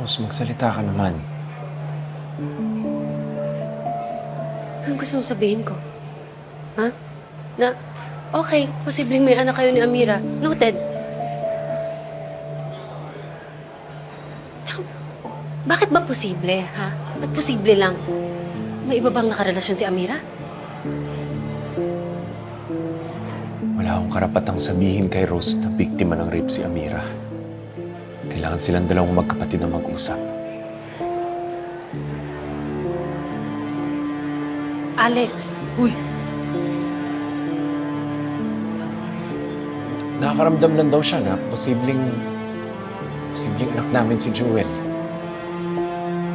Rose, magsalita ka naman. Anong gusto mong sabihin ko? Ha? Na, okay, posibleng may anak kayo ni Amira. Noted. Tsaka, bakit ba posible, ha? Ba't posible lang? May iba bang nakarelasyon si Amira? Wala akong karapatang sabihin kay Rose na biktima ng rape si Amira. Kailangan silang dalawang magkapatid na mag-usap. Alex, uy, Nakakaramdam lang daw siya na posibleng anak namin si Jewel.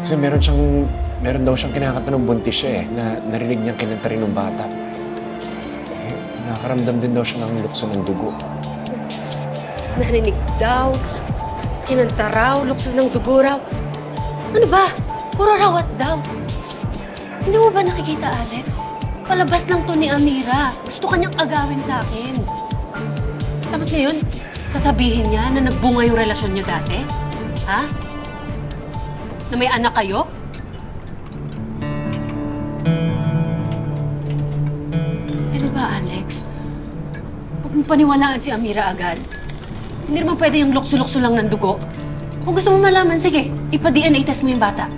Kasi meron daw siyang kinakanta ng buntis siya na narinig niyang kinanta rin ng bata. Nakakaramdam din daw siya ng lukso ng dugo. narinig daw, kinanta raw, luksos ng dugo raw. Ano ba? Puro rawat daw. Hindi mo ba nakikita, Alex? Palabas lang to ni Amira. Gusto kanyang agawin sa akin. Tapos ngayon, sasabihin niya na nagbunga yung relasyon niyo dati? Ha? Na may anak kayo? Eh, ba, Alex? Huwag mo paniwalaan si Amira agad. Hindi naman pwede yung lukso-lukso lang ng dugo. Kung gusto mo malaman, sige, ipa-DNA test mo yung bata.